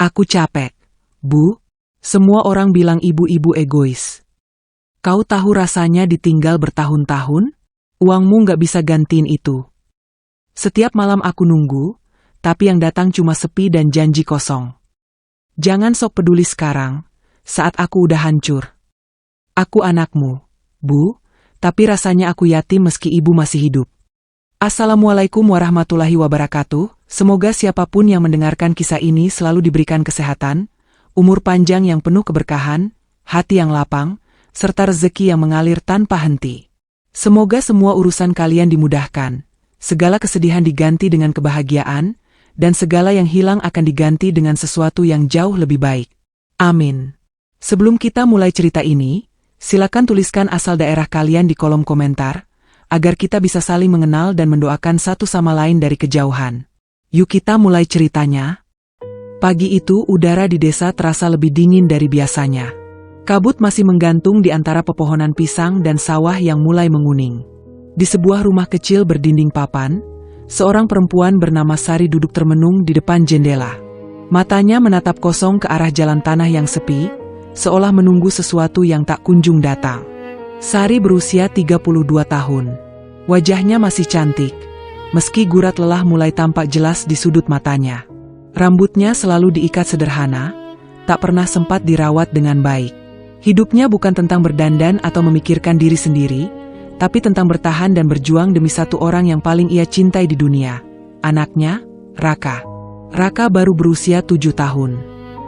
Aku capek. Bu, semua orang bilang ibu-ibu egois. Kau tahu rasanya ditinggal bertahun-tahun? Uangmu nggak bisa gantiin itu. Setiap malam aku nunggu, tapi yang datang cuma sepi dan janji kosong. Jangan sok peduli sekarang, saat aku udah hancur. Aku anakmu, Bu, tapi rasanya aku yatim meski ibu masih hidup. Assalamualaikum warahmatullahi wabarakatuh. Semoga siapapun yang mendengarkan kisah ini selalu diberikan kesehatan, umur panjang yang penuh keberkahan, hati yang lapang, serta rezeki yang mengalir tanpa henti. Semoga semua urusan kalian dimudahkan, segala kesedihan diganti dengan kebahagiaan, dan segala yang hilang akan diganti dengan sesuatu yang jauh lebih baik. Amin. Sebelum kita mulai cerita ini, silakan tuliskan asal daerah kalian di kolom komentar, agar kita bisa saling mengenal dan mendoakan satu sama lain dari kejauhan. Yuk kita mulai ceritanya. Pagi itu udara di desa terasa lebih dingin dari biasanya. Kabut masih menggantung di antara pepohonan pisang dan sawah yang mulai menguning. Di sebuah rumah kecil berdinding papan, seorang perempuan bernama Sari duduk termenung di depan jendela. Matanya menatap kosong ke arah jalan tanah yang sepi, seolah menunggu sesuatu yang tak kunjung datang. Sari berusia 32 tahun. Wajahnya masih cantik, meski gurat lelah mulai tampak jelas di sudut matanya. Rambutnya selalu diikat sederhana, tak pernah sempat dirawat dengan baik. Hidupnya bukan tentang berdandan atau memikirkan diri sendiri, tapi tentang bertahan dan berjuang demi satu orang yang paling ia cintai di dunia. Anaknya, Raka. Raka baru berusia 7 tahun.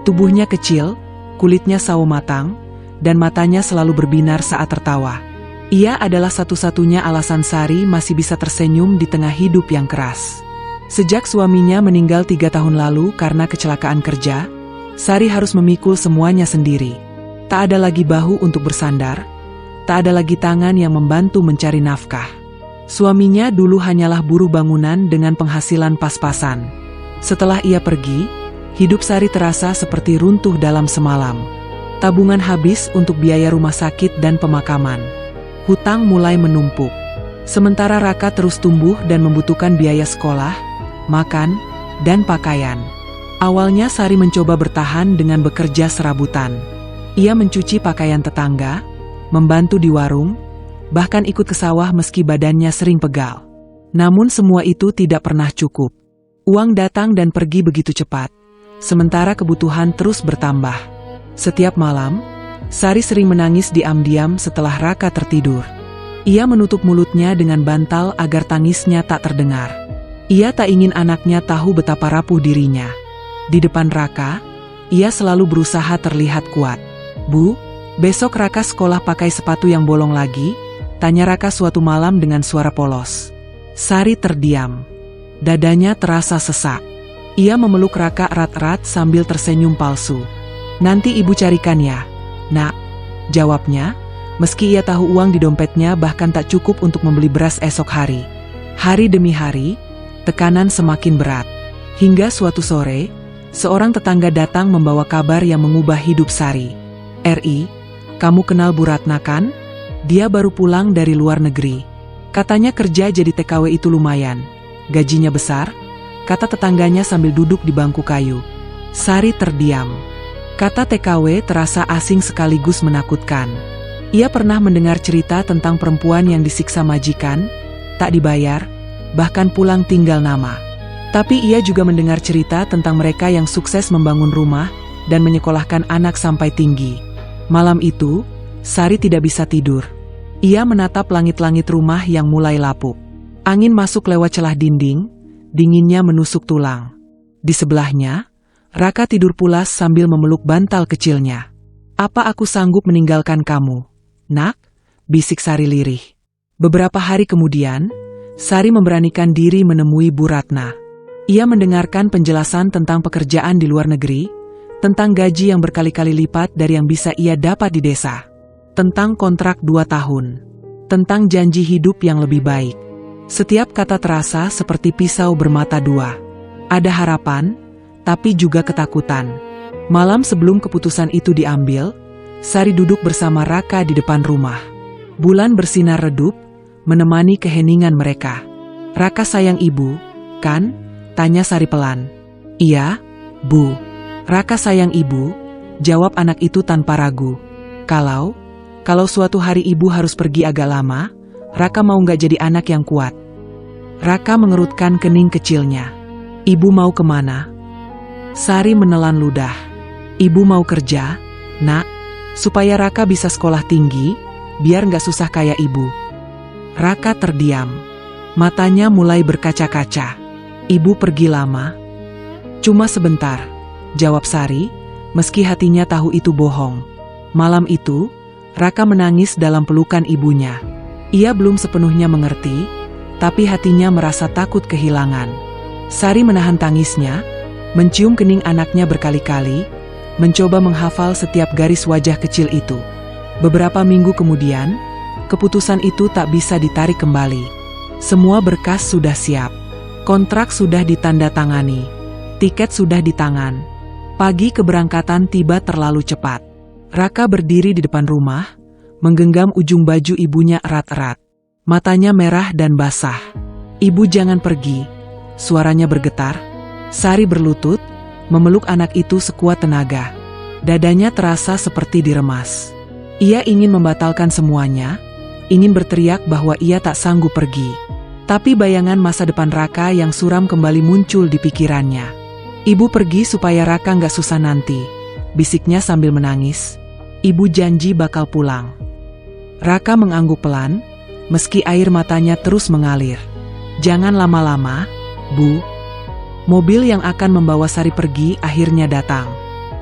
Tubuhnya kecil, kulitnya sawo matang, dan matanya selalu berbinar saat tertawa. Ia adalah satu-satunya alasan Sari masih bisa tersenyum di tengah hidup yang keras. Sejak suaminya meninggal 3 tahun lalu karena kecelakaan kerja, Sari harus memikul semuanya sendiri. Tak ada lagi bahu untuk bersandar, tak ada lagi tangan yang membantu mencari nafkah. Suaminya dulu hanyalah buruh bangunan dengan penghasilan pas-pasan. Setelah ia pergi, hidup Sari terasa seperti runtuh dalam semalam. Tabungan habis untuk biaya rumah sakit dan pemakaman. Hutang mulai menumpuk. Sementara Raka terus tumbuh dan membutuhkan biaya sekolah, makan, dan pakaian. Awalnya Sari mencoba bertahan dengan bekerja serabutan. Ia mencuci pakaian tetangga, membantu di warung, bahkan ikut ke sawah meski badannya sering pegal. Namun semua itu tidak pernah cukup. Uang datang dan pergi begitu cepat, sementara kebutuhan terus bertambah. Setiap malam, Sari sering menangis diam-diam setelah Raka tertidur. Ia menutup mulutnya dengan bantal agar tangisnya tak terdengar. Ia tak ingin anaknya tahu betapa rapuh dirinya. Di depan Raka, ia selalu berusaha terlihat kuat. "Bu, besok Raka sekolah pakai sepatu yang bolong lagi?" tanya Raka suatu malam dengan suara polos. Sari terdiam. Dadanya terasa sesak. Ia memeluk Raka erat-erat sambil tersenyum palsu. "Nanti ibu carikan ya, Nak," jawabnya, meski ia tahu uang di dompetnya bahkan tak cukup untuk membeli beras esok hari. Hari demi hari, tekanan semakin berat. Hingga suatu sore, seorang tetangga datang membawa kabar yang mengubah hidup Sari. "Ri, kamu kenal Bu Ratna kan? Dia baru pulang dari luar negeri. Katanya kerja jadi TKW itu lumayan. Gajinya besar," kata tetangganya sambil duduk di bangku kayu. Sari terdiam. Kata TKW terasa asing sekaligus menakutkan. Ia pernah mendengar cerita tentang perempuan yang disiksa majikan, tak dibayar, bahkan pulang tinggal nama. Tapi ia juga mendengar cerita tentang mereka yang sukses membangun rumah dan menyekolahkan anak sampai tinggi. Malam itu, Sari tidak bisa tidur. Ia menatap langit-langit rumah yang mulai lapuk. Angin masuk lewat celah dinding, dinginnya menusuk tulang. Di sebelahnya, Raka tidur pulas sambil memeluk bantal kecilnya. "Apa aku sanggup meninggalkan kamu, Nak?" bisik Sari lirih. Beberapa hari kemudian, Sari memberanikan diri menemui Bu Ratna. Ia mendengarkan penjelasan tentang pekerjaan di luar negeri, tentang gaji yang berkali-kali lipat dari yang bisa ia dapat di desa, tentang kontrak 2 tahun, tentang janji hidup yang lebih baik. Setiap kata terasa seperti pisau bermata dua. Ada harapan, tapi juga ketakutan. Malam sebelum keputusan itu diambil, Sari duduk bersama Raka di depan rumah. Bulan bersinar redup, menemani keheningan mereka. "Raka sayang ibu, kan?" tanya Sari pelan. "Iya, Bu." Raka sayang ibu, jawab anak itu tanpa ragu. Kalau suatu hari ibu harus pergi agak lama, Raka mau nggak jadi anak yang kuat? Raka mengerutkan kening kecilnya. Ibu mau kemana? Sari menelan ludah. Ibu mau kerja, nak, supaya Raka bisa sekolah tinggi, biar nggak susah kayak ibu. Raka terdiam. Matanya mulai berkaca-kaca. Ibu pergi lama? Cuma sebentar, jawab Sari, meski hatinya tahu itu bohong. Malam itu, Raka menangis dalam pelukan ibunya. Ia belum sepenuhnya mengerti, tapi hatinya merasa takut kehilangan. Sari menahan tangisnya, mencium kening anaknya berkali-kali, mencoba menghafal setiap garis wajah kecil itu. Beberapa minggu kemudian, keputusan itu tak bisa ditarik kembali. Semua berkas sudah siap, kontrak sudah ditandatangani, tiket sudah di tangan. Pagi keberangkatan tiba terlalu cepat. Raka berdiri di depan rumah, menggenggam ujung baju ibunya erat-erat. Matanya merah dan basah. Ibu jangan pergi, suaranya bergetar. Sari berlutut, memeluk anak itu sekuat tenaga. Dadanya terasa seperti diremas. Ia ingin membatalkan semuanya, ingin berteriak bahwa ia tak sanggup pergi. Tapi bayangan masa depan Raka yang suram kembali muncul di pikirannya. Ibu pergi supaya Raka nggak susah nanti, bisiknya sambil menangis. Ibu janji bakal pulang. Raka mengangguk pelan, meski air matanya terus mengalir. Jangan lama-lama, Bu. Mobil yang akan membawa Sari pergi akhirnya datang.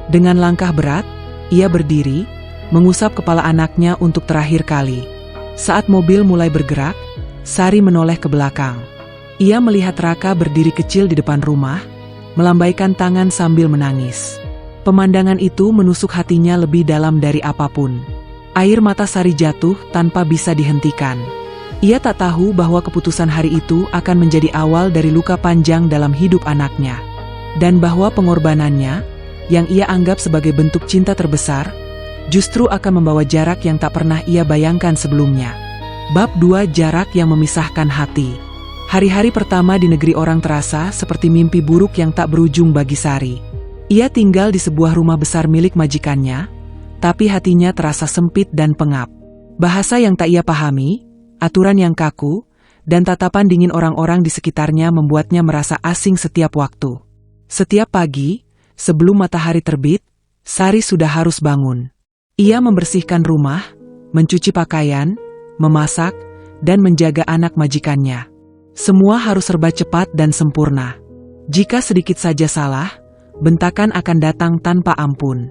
Dengan langkah berat, ia berdiri, mengusap kepala anaknya untuk terakhir kali. Saat mobil mulai bergerak, Sari menoleh ke belakang. Ia melihat Raka berdiri kecil di depan rumah, melambaikan tangan sambil menangis. Pemandangan itu menusuk hatinya lebih dalam dari apapun. Air mata Sari jatuh tanpa bisa dihentikan. Ia tak tahu bahwa keputusan hari itu akan menjadi awal dari luka panjang dalam hidup anaknya. Dan bahwa pengorbanannya, yang ia anggap sebagai bentuk cinta terbesar, justru akan membawa jarak yang tak pernah ia bayangkan sebelumnya. Bab 2, Jarak yang memisahkan hati. Hari-hari pertama di negeri orang terasa seperti mimpi buruk yang tak berujung bagi Sari. Ia tinggal di sebuah rumah besar milik majikannya, tapi hatinya terasa sempit dan pengap. Bahasa yang tak ia pahami, aturan yang kaku, dan tatapan dingin orang-orang di sekitarnya membuatnya merasa asing setiap waktu. Setiap pagi, sebelum matahari terbit, Sari sudah harus bangun. Ia membersihkan rumah, mencuci pakaian, memasak, dan menjaga anak majikannya. Semua harus serba cepat dan sempurna. Jika sedikit saja salah, bentakan akan datang tanpa ampun.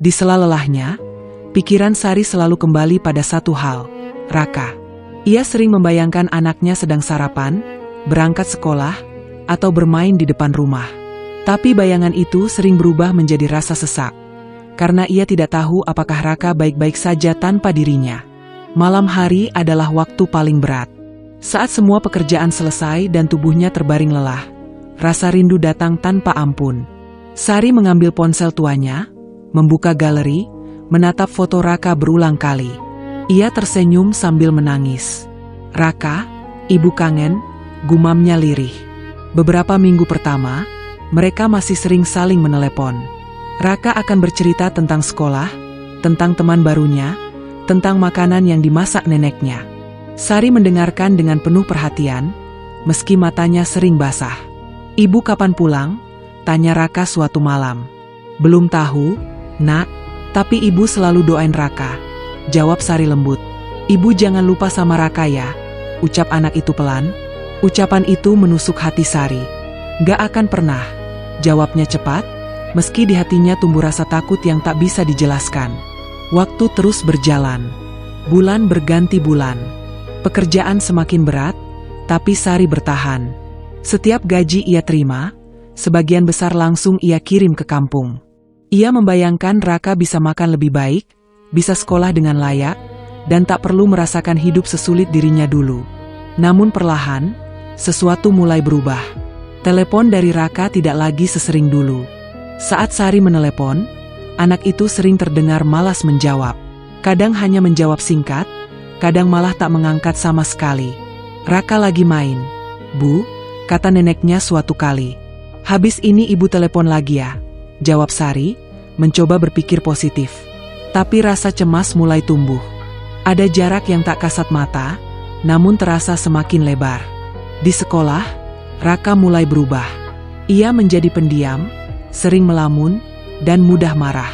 Di sela lelahnya, pikiran Sari selalu kembali pada satu hal, Raka. Ia sering membayangkan anaknya sedang sarapan, berangkat sekolah, atau bermain di depan rumah. Tapi bayangan itu sering berubah menjadi rasa sesak, karena ia tidak tahu apakah Raka baik-baik saja tanpa dirinya. Malam hari adalah waktu paling berat. Saat semua pekerjaan selesai dan tubuhnya terbaring lelah, rasa rindu datang tanpa ampun. Sari mengambil ponsel tuanya, membuka galeri, menatap foto Raka berulang kali. Ia tersenyum sambil menangis. Raka, ibu kangen, gumamnya lirih. Beberapa minggu pertama, mereka masih sering saling menelepon. Raka akan bercerita tentang sekolah, tentang teman barunya, tentang makanan yang dimasak neneknya. Sari mendengarkan dengan penuh perhatian, meski matanya sering basah. Ibu kapan pulang? Tanya Raka suatu malam. Belum tahu, nak, tapi ibu selalu doain Raka, jawab Sari lembut. Ibu jangan lupa sama Raka ya, ucap anak itu pelan. Ucapan itu menusuk hati Sari. Gak akan pernah, jawabnya cepat, meski di hatinya tumbuh rasa takut yang tak bisa dijelaskan. Waktu terus berjalan. Bulan berganti bulan. Pekerjaan semakin berat, tapi Sari bertahan. Setiap gaji ia terima, sebagian besar langsung ia kirim ke kampung. Ia membayangkan Raka bisa makan lebih baik, bisa sekolah dengan layak, dan tak perlu merasakan hidup sesulit dirinya dulu. Namun perlahan, sesuatu mulai berubah. Telepon dari Raka tidak lagi sesering dulu. Saat Sari menelepon, anak itu sering terdengar malas menjawab. Kadang hanya menjawab singkat, kadang malah tak mengangkat sama sekali. Raka lagi main, Bu, kata neneknya suatu kali. Habis ini ibu telepon lagi ya. jawab Sari, mencoba berpikir positif. Tapi rasa cemas mulai tumbuh. Ada jarak yang tak kasat mata, namun terasa semakin lebar. Di sekolah, Raka mulai berubah. Ia menjadi pendiam, sering melamun, dan mudah marah.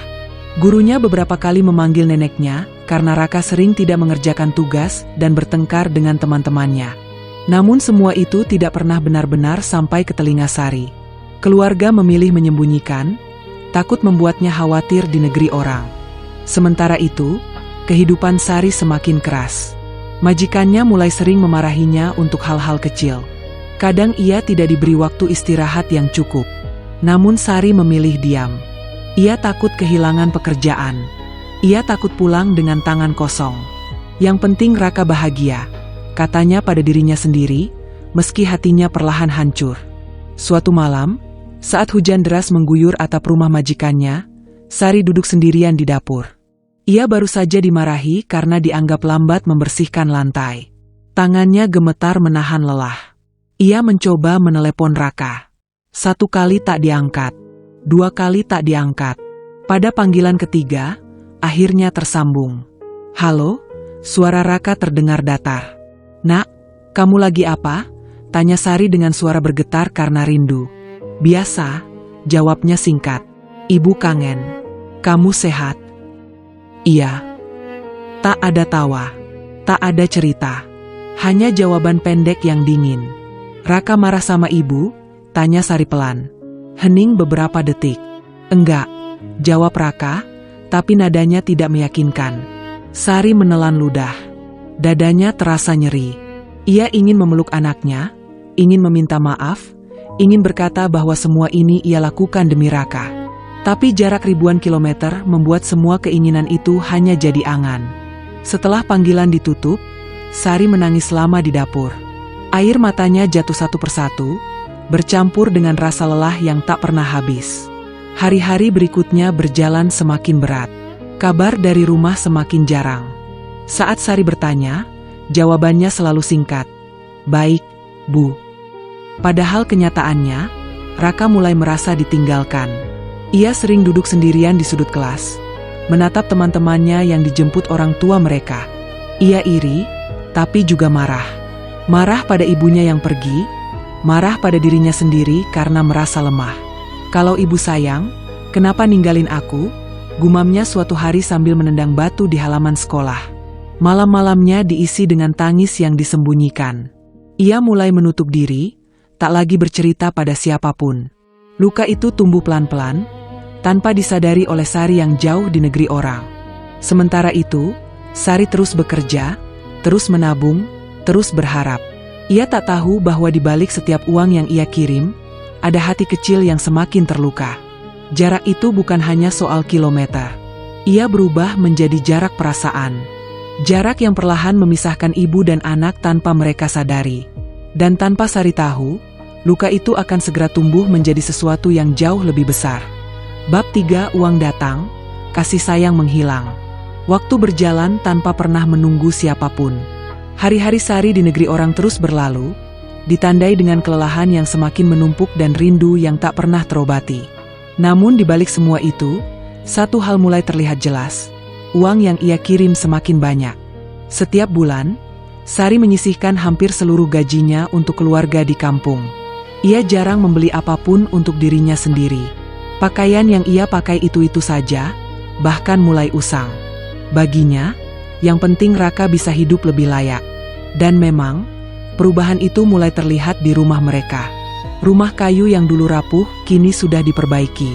Gurunya beberapa kali memanggil neneknya karena Raka sering tidak mengerjakan tugas dan bertengkar dengan teman-temannya. Namun semua itu tidak pernah benar-benar sampai ke telinga Sari. Keluarga memilih menyembunyikan, takut membuatnya khawatir di negeri orang. Sementara itu, kehidupan Sari semakin keras. Majikannya mulai sering memarahinya untuk hal-hal kecil. Kadang ia tidak diberi waktu istirahat yang cukup. Namun Sari memilih diam. Ia takut kehilangan pekerjaan. Ia takut pulang dengan tangan kosong. Yang penting Raka bahagia, katanya pada dirinya sendiri, meski hatinya perlahan hancur. Suatu malam, saat hujan deras mengguyur atap rumah majikannya, Sari duduk sendirian di dapur. Ia baru saja dimarahi karena dianggap lambat membersihkan lantai. Tangannya gemetar menahan lelah. Ia mencoba menelepon Raka. 1 kali tak diangkat, 2 kali tak diangkat. Pada panggilan ketiga, akhirnya tersambung. "Halo?" Suara Raka terdengar datar. "Nak, kamu lagi apa?" tanya Sari dengan suara bergetar karena rindu. "Biasa," jawabnya singkat. "Ibu kangen. Kamu sehat?" "Iya." Tak ada tawa, tak ada cerita. Hanya jawaban pendek yang dingin. "Raka marah sama ibu?" tanya Sari pelan. Hening beberapa detik. "Enggak," jawab Raka, tapi nadanya tidak meyakinkan. Sari menelan ludah. Dadanya terasa nyeri. Ia ingin memeluk anaknya, ingin meminta maaf, ingin berkata bahwa semua ini ia lakukan demi Raka. Tapi jarak ribuan kilometer membuat semua keinginan itu hanya jadi angan. Setelah panggilan ditutup, Sari menangis lama di dapur. Air matanya jatuh satu persatu, bercampur dengan rasa lelah yang tak pernah habis. Hari-hari berikutnya berjalan semakin berat. Kabar dari rumah semakin jarang. Saat Sari bertanya, jawabannya selalu singkat. "Baik, Bu." Padahal kenyataannya, Raka mulai merasa ditinggalkan. Ia sering duduk sendirian di sudut kelas, menatap teman-temannya yang dijemput orang tua mereka. Ia iri, tapi juga marah. Marah pada ibunya yang pergi, marah pada dirinya sendiri karena merasa lemah. "Kalau ibu sayang, kenapa ninggalin aku?" gumamnya suatu hari sambil menendang batu di halaman sekolah. Malam-malamnya diisi dengan tangis yang disembunyikan. Ia mulai menutup diri, tak lagi bercerita pada siapapun. Luka itu tumbuh pelan-pelan, tanpa disadari oleh Sari yang jauh di negeri orang. Sementara itu, Sari terus bekerja, terus menabung, terus berharap. Ia tak tahu bahwa di balik setiap uang yang ia kirim, ada hati kecil yang semakin terluka. Jarak itu bukan hanya soal kilometer. Ia berubah menjadi jarak perasaan. Jarak yang perlahan memisahkan ibu dan anak tanpa mereka sadari. Dan tanpa Sari tahu, luka itu akan segera tumbuh menjadi sesuatu yang jauh lebih besar. Bab 3. Uang datang, kasih sayang menghilang. Waktu berjalan tanpa pernah menunggu siapapun. Hari-hari Sari di negeri orang terus berlalu, ditandai dengan kelelahan yang semakin menumpuk dan rindu yang tak pernah terobati. Namun di balik semua itu, satu hal mulai terlihat jelas. Uang yang ia kirim semakin banyak. Setiap bulan, Sari menyisihkan hampir seluruh gajinya untuk keluarga di kampung. Ia jarang membeli apapun untuk dirinya sendiri. Pakaian yang ia pakai itu-itu saja, bahkan mulai usang. Baginya, yang penting Raka bisa hidup lebih layak. Dan memang, perubahan itu mulai terlihat di rumah mereka. Rumah kayu yang dulu rapuh, kini sudah diperbaiki.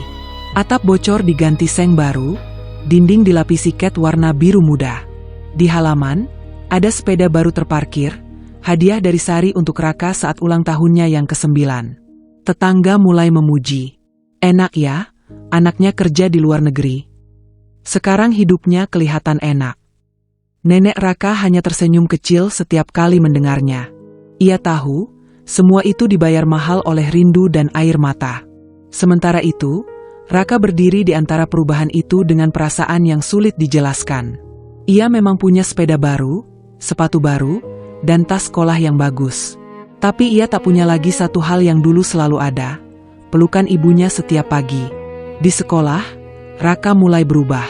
Atap bocor diganti seng baru, dinding dilapisi cat warna biru muda. Di halaman, ada sepeda baru terparkir, hadiah dari Sari untuk Raka saat ulang tahunnya yang ke-9. Tetangga mulai memuji. "Enak ya, anaknya kerja di luar negeri. Sekarang hidupnya kelihatan enak." Nenek Raka hanya tersenyum kecil setiap kali mendengarnya. Ia tahu, semua itu dibayar mahal oleh rindu dan air mata. Sementara itu, Raka berdiri di antara perubahan itu dengan perasaan yang sulit dijelaskan. Ia memang punya sepeda baru, sepatu baru, dan tas sekolah yang bagus. Tapi ia tak punya lagi satu hal yang dulu selalu ada, pelukan ibunya setiap pagi. Di sekolah, Raka mulai berubah.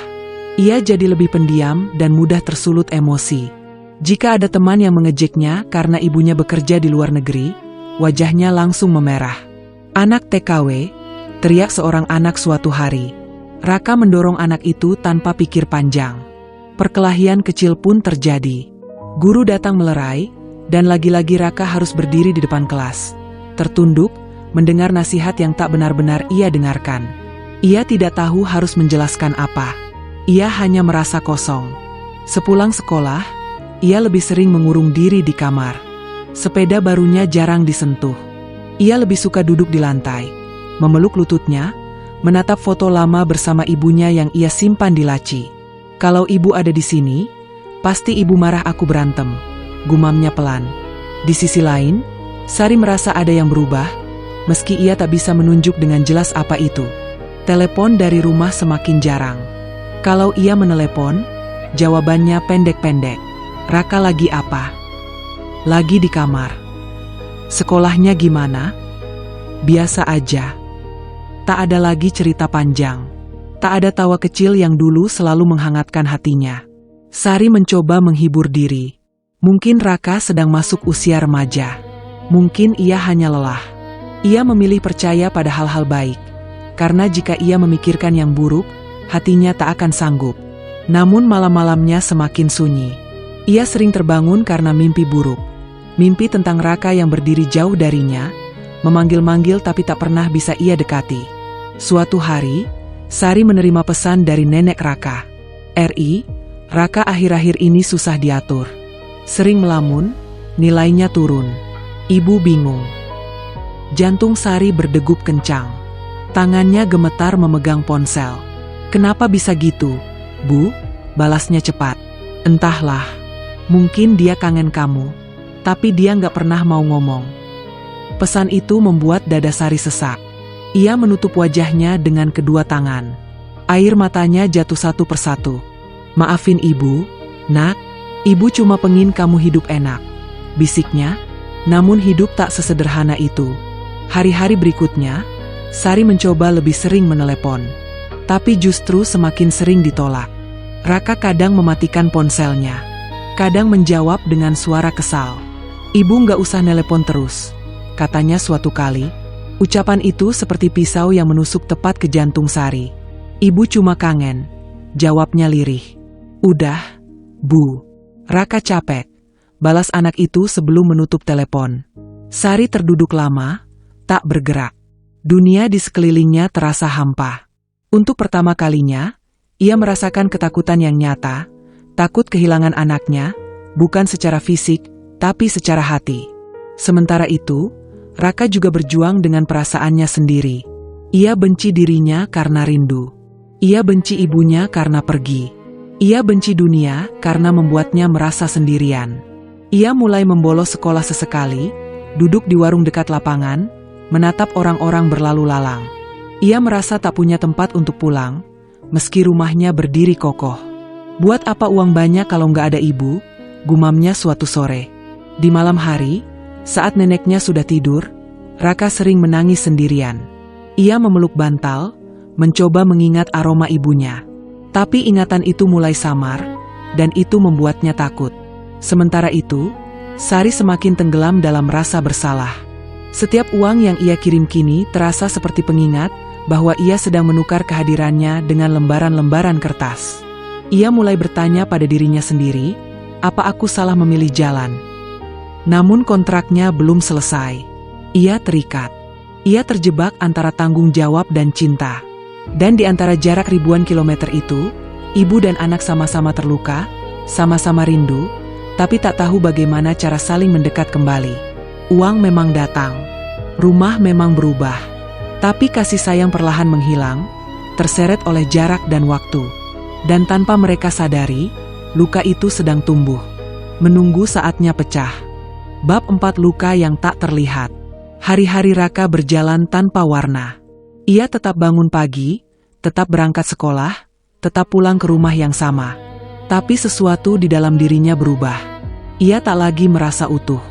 Ia jadi lebih pendiam dan mudah tersulut emosi. Jika ada teman yang mengejeknya karena ibunya bekerja di luar negeri, wajahnya langsung memerah. "Anak TKW," teriak seorang anak suatu hari. Raka mendorong anak itu tanpa pikir panjang. Perkelahian kecil pun terjadi. Guru datang melerai, dan lagi-lagi Raka harus berdiri di depan kelas. Tertunduk, mendengar nasihat yang tak benar-benar ia dengarkan. Ia tidak tahu harus menjelaskan apa. Ia hanya merasa kosong. Sepulang sekolah, ia lebih sering mengurung diri di kamar. Sepeda barunya jarang disentuh. Ia lebih suka duduk di lantai, memeluk lututnya, menatap foto lama bersama ibunya yang ia simpan di laci. "Kalau ibu ada di sini, pasti ibu marah aku berantem," gumamnya pelan. Di sisi lain, Sari merasa ada yang berubah, meski ia tak bisa menunjuk dengan jelas apa itu. Telepon dari rumah semakin jarang. Kalau ia menelepon, jawabannya pendek-pendek. "Raka lagi apa?" "Lagi di kamar." "Sekolahnya gimana?" "Biasa aja." Tak ada lagi cerita panjang. Tak ada tawa kecil yang dulu selalu menghangatkan hatinya. Sari mencoba menghibur diri. Mungkin Raka sedang masuk usia remaja. Mungkin ia hanya lelah. Ia memilih percaya pada hal-hal baik. Karena jika ia memikirkan yang buruk, hatinya tak akan sanggup. Namun malam-malamnya semakin sunyi. Ia sering terbangun karena mimpi buruk. Mimpi tentang Raka yang berdiri jauh darinya, memanggil-manggil tapi tak pernah bisa ia dekati. Suatu hari, Sari menerima pesan dari nenek Raka. "RI, Raka akhir-akhir ini susah diatur. Sering melamun, nilainya turun." Ibu bingung. Jantung Sari berdegup kencang. Tangannya gemetar memegang ponsel. "Kenapa bisa gitu, Bu?" balasnya cepat. "Entahlah, mungkin dia kangen kamu, tapi dia nggak pernah mau ngomong." Pesan itu membuat dada Sari sesak. Ia menutup wajahnya dengan kedua tangan. Air matanya jatuh satu persatu. "Maafin ibu, Nak. Ibu cuma pengen kamu hidup enak," bisiknya. Namun hidup tak sesederhana itu. Hari-hari berikutnya, Sari mencoba lebih sering menelepon. Tapi justru semakin sering ditolak. Raka kadang mematikan ponselnya. Kadang menjawab dengan suara kesal. "Ibu nggak usah nelepon terus," katanya suatu kali. Ucapan itu seperti pisau yang menusuk tepat ke jantung Sari. "Ibu cuma kangen," jawabnya lirih. "Udah, Bu. Raka capek," balas anak itu sebelum menutup telepon. Sari terduduk lama, tak bergerak. Dunia di sekelilingnya terasa hampa. Untuk pertama kalinya, ia merasakan ketakutan yang nyata, takut kehilangan anaknya, bukan secara fisik, tapi secara hati. Sementara itu, Raka juga berjuang dengan perasaannya sendiri. Ia benci dirinya karena rindu. Ia benci ibunya karena pergi. Ia benci dunia karena membuatnya merasa sendirian. Ia mulai membolos sekolah sesekali, duduk di warung dekat lapangan, menatap orang-orang berlalu lalang. Ia merasa tak punya tempat untuk pulang, meski rumahnya berdiri kokoh. "Buat apa uang banyak kalau nggak ada ibu?" gumamnya suatu sore. Di malam hari, saat neneknya sudah tidur, Raka sering menangis sendirian. Ia memeluk bantal, mencoba mengingat aroma ibunya. Tapi ingatan itu mulai samar, dan itu membuatnya takut. Sementara itu, Sari semakin tenggelam dalam rasa bersalah. Setiap uang yang ia kirim kini terasa seperti pengingat bahwa ia sedang menukar kehadirannya dengan lembaran-lembaran kertas. Ia mulai bertanya pada dirinya sendiri, apa aku salah memilih jalan? Namun kontraknya belum selesai. Ia terikat. Ia terjebak antara tanggung jawab dan cinta. Dan di antara jarak ribuan kilometer itu, ibu dan anak sama-sama terluka, sama-sama rindu, tapi tak tahu bagaimana cara saling mendekat kembali. Uang memang datang, rumah memang berubah, tapi kasih sayang perlahan menghilang, terseret oleh jarak dan waktu. Dan tanpa mereka sadari, luka itu sedang tumbuh, menunggu saatnya pecah. Bab 4 Luka yang tak terlihat. Hari-hari Raka berjalan tanpa warna. Ia tetap bangun pagi, tetap berangkat sekolah, tetap pulang ke rumah yang sama. Tapi sesuatu di dalam dirinya berubah. Ia tak lagi merasa utuh.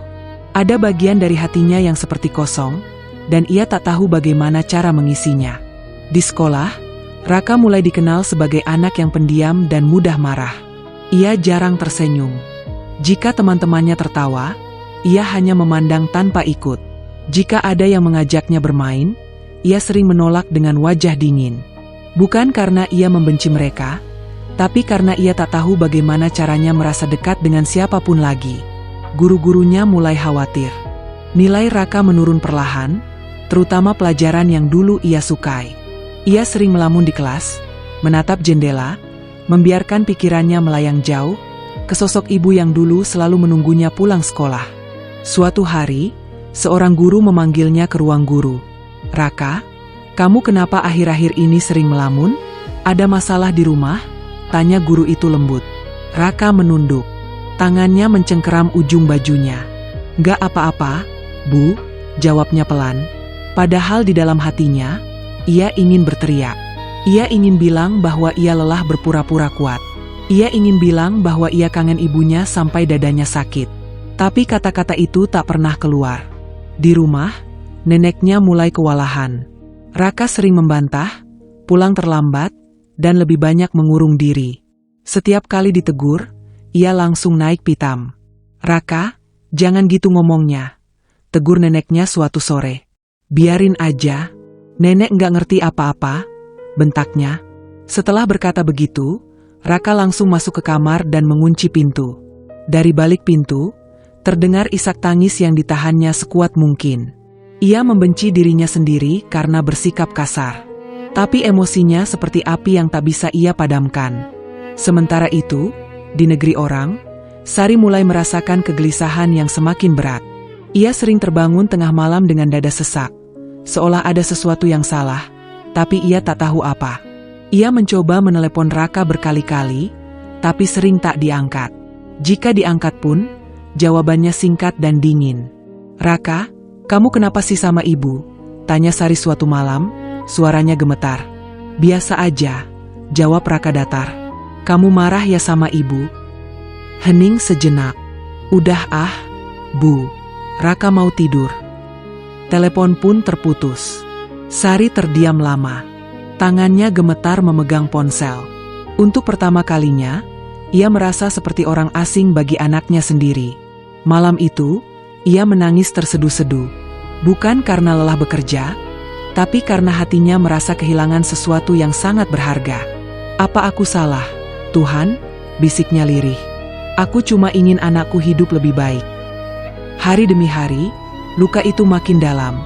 Ada bagian dari hatinya yang seperti kosong, dan ia tak tahu bagaimana cara mengisinya. Di sekolah, Raka mulai dikenal sebagai anak yang pendiam dan mudah marah. Ia jarang tersenyum. Jika teman-temannya tertawa, ia hanya memandang tanpa ikut. Jika ada yang mengajaknya bermain, ia sering menolak dengan wajah dingin. Bukan karena ia membenci mereka, tapi karena ia tak tahu bagaimana caranya merasa dekat dengan siapapun lagi. Guru-gurunya mulai khawatir. Nilai Raka menurun perlahan, terutama pelajaran yang dulu ia sukai. Ia sering melamun di kelas, menatap jendela, membiarkan pikirannya melayang jauh ke sosok ibu yang dulu selalu menunggunya pulang sekolah. Suatu hari, seorang guru memanggilnya ke ruang guru. "Raka, kamu kenapa akhir-akhir ini sering melamun? Ada masalah di rumah?" tanya guru itu lembut. Raka menunduk. Tangannya mencengkeram ujung bajunya. "Gak apa-apa, Bu," jawabnya pelan. Padahal di dalam hatinya, ia ingin berteriak. Ia ingin bilang bahwa ia lelah berpura-pura kuat. Ia ingin bilang bahwa ia kangen ibunya sampai dadanya sakit. Tapi kata-kata itu tak pernah keluar. Di rumah, neneknya mulai kewalahan. Raka sering membantah, pulang terlambat, dan lebih banyak mengurung diri. Setiap kali ditegur, ia langsung naik pitam. "Raka, jangan gitu ngomongnya," tegur neneknya suatu sore. "Biarin aja, nenek nggak ngerti apa-apa," bentaknya. Setelah berkata begitu, Raka langsung masuk ke kamar dan mengunci pintu. Dari balik pintu, terdengar isak tangis yang ditahannya sekuat mungkin. Ia membenci dirinya sendiri karena bersikap kasar. Tapi emosinya seperti api yang tak bisa ia padamkan. Sementara itu, di negeri orang, Sari mulai merasakan kegelisahan yang semakin berat. Ia sering terbangun tengah malam dengan dada sesak, seolah ada sesuatu yang salah, tapi ia tak tahu apa. Ia mencoba menelepon Raka berkali-kali, tapi sering tak diangkat. Jika diangkat pun, jawabannya singkat dan dingin. "Raka, kamu kenapa sih sama ibu?" tanya Sari suatu malam, suaranya gemetar. "Biasa aja," jawab Raka datar. "Kamu marah ya sama ibu?" Hening sejenak. "Udah ah, Bu. Raka mau tidur." Telepon pun terputus. Sari terdiam lama. Tangannya gemetar memegang ponsel. Untuk pertama kalinya, ia merasa seperti orang asing bagi anaknya sendiri. Malam itu, ia menangis terseduh-seduh. Bukan karena lelah bekerja, tapi karena hatinya merasa kehilangan sesuatu yang sangat berharga. "Apa aku salah, Tuhan?" bisiknya lirih. "Aku cuma ingin anakku hidup lebih baik." Hari demi hari, luka itu makin dalam,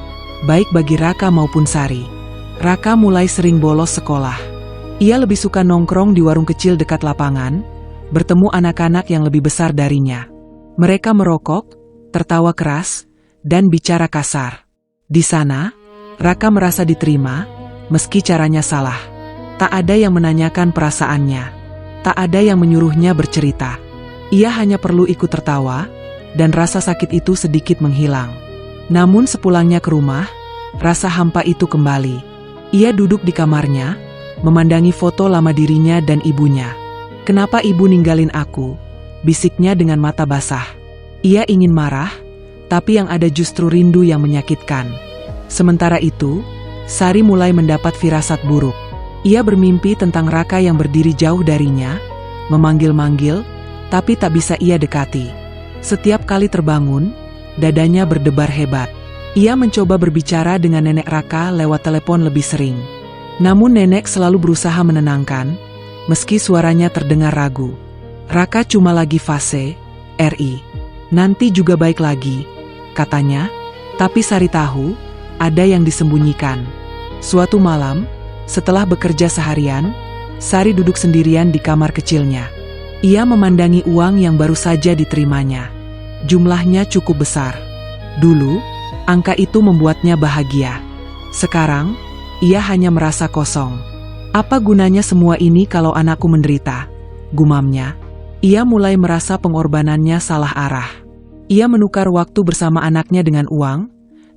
baik bagi Raka maupun Sari. Raka mulai sering bolos sekolah. Ia lebih suka nongkrong di warung kecil dekat lapangan, bertemu anak-anak yang lebih besar darinya. Mereka merokok, tertawa keras, dan bicara kasar. Di sana, Raka merasa diterima, meski caranya salah. Tak ada yang menanyakan perasaannya. Tak ada yang menyuruhnya bercerita. Ia hanya perlu ikut tertawa, dan rasa sakit itu sedikit menghilang. Namun sepulangnya ke rumah, rasa hampa itu kembali. Ia duduk di kamarnya, memandangi foto lama dirinya dan ibunya. "Kenapa ibu ninggalin aku?" bisiknya dengan mata basah. Ia ingin marah, tapi yang ada justru rindu yang menyakitkan. Sementara itu, Sari mulai mendapat firasat buruk. Ia bermimpi tentang Raka yang berdiri jauh darinya, memanggil-manggil, tapi tak bisa ia dekati. Setiap kali terbangun, dadanya berdebar hebat. Ia mencoba berbicara dengan nenek Raka lewat telepon lebih sering. Namun nenek selalu berusaha menenangkan, meski suaranya terdengar ragu. "Raka cuma lagi fase, RI. Nanti juga baik lagi," katanya. Tapi Sari tahu, ada yang disembunyikan. Suatu malam, setelah bekerja seharian, Sari duduk sendirian di kamar kecilnya. Ia memandangi uang yang baru saja diterimanya. Jumlahnya cukup besar. Dulu, angka itu membuatnya bahagia. Sekarang, ia hanya merasa kosong. "Apa gunanya semua ini kalau anakku menderita?" gumamnya. Ia mulai merasa pengorbanannya salah arah. Ia menukar waktu bersama anaknya dengan uang,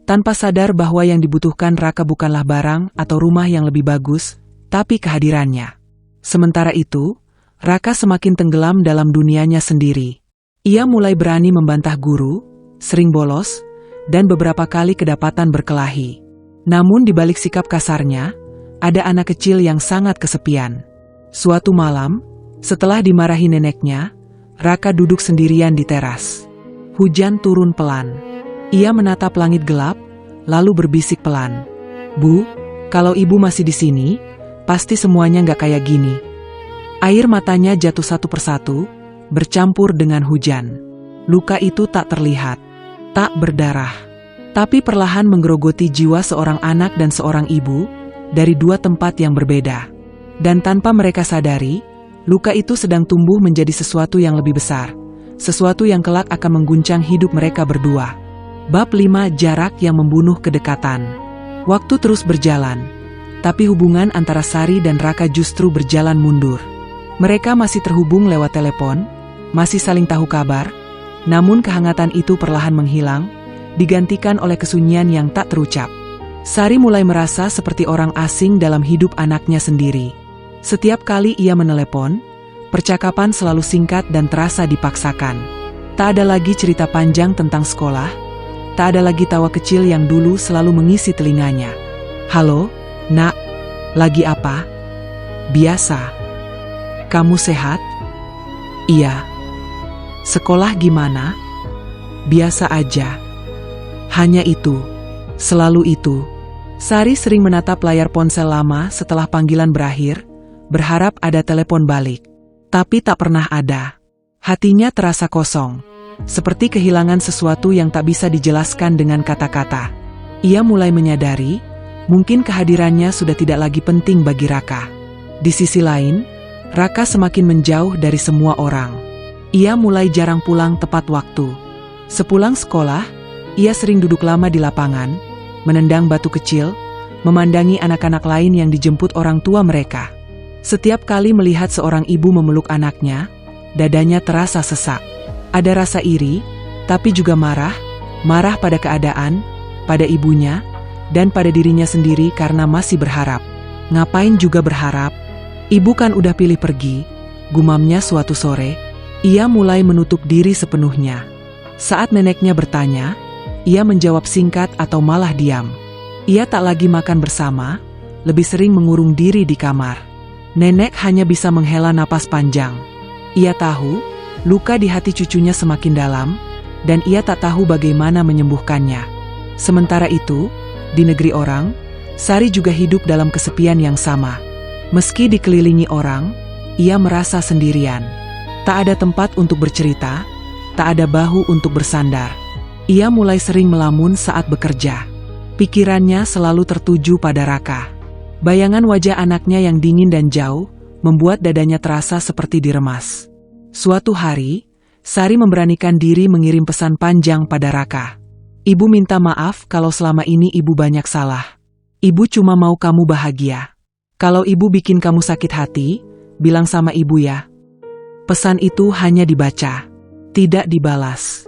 tanpa sadar bahwa yang dibutuhkan Raka bukanlah barang atau rumah yang lebih bagus, tapi kehadirannya. Sementara itu, Raka semakin tenggelam dalam dunianya sendiri. Ia mulai berani membantah guru, sering bolos, dan beberapa kali kedapatan berkelahi. Namun di balik sikap kasarnya, ada anak kecil yang sangat kesepian. Suatu malam, setelah dimarahi neneknya, Raka duduk sendirian di teras. Hujan turun pelan. Ia menatap langit gelap, lalu berbisik pelan. "Bu, kalau ibu masih di sini, pasti semuanya nggak kayak gini." Air matanya jatuh satu persatu, bercampur dengan hujan. Luka itu tak terlihat, tak berdarah, tapi perlahan menggerogoti jiwa seorang anak dan seorang ibu, dari dua tempat yang berbeda. Dan tanpa mereka sadari, luka itu sedang tumbuh menjadi sesuatu yang lebih besar, sesuatu yang kelak akan mengguncang hidup mereka berdua. Bab 5, Jarak yang membunuh kedekatan. Waktu terus berjalan, tapi hubungan antara Sari dan Raka justru berjalan mundur. Mereka masih terhubung lewat telepon, masih saling tahu kabar, namun kehangatan itu perlahan menghilang, digantikan oleh kesunyian yang tak terucap. Sari mulai merasa seperti orang asing dalam hidup anaknya sendiri. Setiap kali ia menelepon, percakapan selalu singkat dan terasa dipaksakan. Tak ada lagi cerita panjang tentang sekolah, tak ada lagi tawa kecil yang dulu selalu mengisi telinganya. "Halo, Nak, lagi apa?" "Biasa." "Kamu sehat?" "Iya." "Sekolah gimana?" "Biasa aja." Hanya itu. Selalu itu. Sari sering menatap layar ponsel lama setelah panggilan berakhir, berharap ada telepon balik. Tapi tak pernah ada. Hatinya terasa kosong, seperti kehilangan sesuatu yang tak bisa dijelaskan dengan kata-kata. Ia mulai menyadari, mungkin kehadirannya sudah tidak lagi penting bagi Raka. Di sisi lain, Raka semakin menjauh dari semua orang. Ia mulai jarang pulang tepat waktu. Sepulang sekolah, ia sering duduk lama di lapangan, menendang batu kecil, memandangi anak-anak lain yang dijemput orang tua mereka. Setiap kali melihat seorang ibu memeluk anaknya, dadanya terasa sesak. Ada rasa iri, tapi juga marah pada keadaan, pada ibunya, dan pada dirinya sendiri karena masih berharap. Ngapain juga berharap? Ibu kan udah pilih pergi, gumamnya suatu sore. Ia mulai menutup diri sepenuhnya. Saat neneknya bertanya, ia menjawab singkat atau malah diam. Ia tak lagi makan bersama, lebih sering mengurung diri di kamar. Nenek hanya bisa menghela napas panjang. Ia tahu, luka di hati cucunya semakin dalam, dan ia tak tahu bagaimana menyembuhkannya. Sementara itu, di negeri orang, Sari juga hidup dalam kesepian yang sama. Meski dikelilingi orang, ia merasa sendirian. Tak ada tempat untuk bercerita, tak ada bahu untuk bersandar. Ia mulai sering melamun saat bekerja. Pikirannya selalu tertuju pada Raka. Bayangan wajah anaknya yang dingin dan jauh, membuat dadanya terasa seperti diremas. Suatu hari, Sari memberanikan diri mengirim pesan panjang pada Raka. "Ibu minta maaf kalau selama ini ibu banyak salah. Ibu cuma mau kamu bahagia. Kalau ibu bikin kamu sakit hati, bilang sama ibu ya." Pesan itu hanya dibaca, tidak dibalas.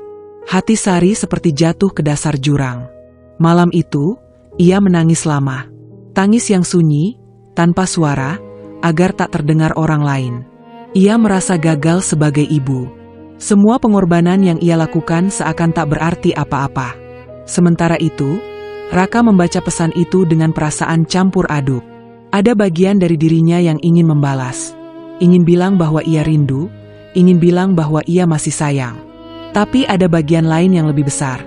Hati Sari seperti jatuh ke dasar jurang. Malam itu, ia menangis lama. Tangis yang sunyi, tanpa suara, agar tak terdengar orang lain. Ia merasa gagal sebagai ibu. Semua pengorbanan yang ia lakukan seakan tak berarti apa-apa. Sementara itu, Raka membaca pesan itu dengan perasaan campur aduk. Ada bagian dari dirinya yang ingin membalas. Ingin bilang bahwa ia rindu, ingin bilang bahwa ia masih sayang. Tapi ada bagian lain yang lebih besar.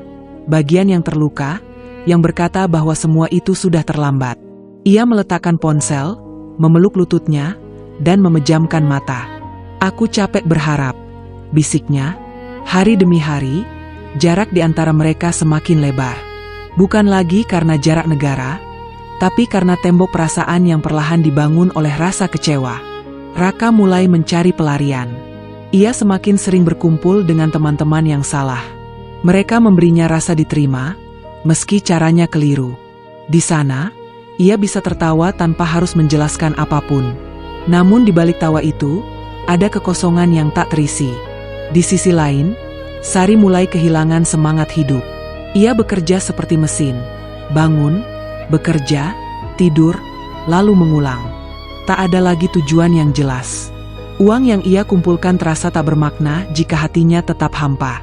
Bagian yang terluka, yang berkata bahwa semua itu sudah terlambat. Ia meletakkan ponsel, memeluk lututnya, dan memejamkan mata. "Aku capek berharap," bisiknya. Hari demi hari, jarak di antara mereka semakin lebar. Bukan lagi karena jarak negara, tapi karena tembok perasaan yang perlahan dibangun oleh rasa kecewa. Raka mulai mencari pelarian. Ia semakin sering berkumpul dengan teman-teman yang salah. Mereka memberinya rasa diterima, meski caranya keliru. Di sana, ia bisa tertawa tanpa harus menjelaskan apapun. Namun di balik tawa itu, ada kekosongan yang tak terisi. Di sisi lain, Sari mulai kehilangan semangat hidup. Ia bekerja seperti mesin, bangun, bekerja, tidur, lalu mengulang. Tak ada lagi tujuan yang jelas. Uang yang ia kumpulkan terasa tak bermakna jika hatinya tetap hampa.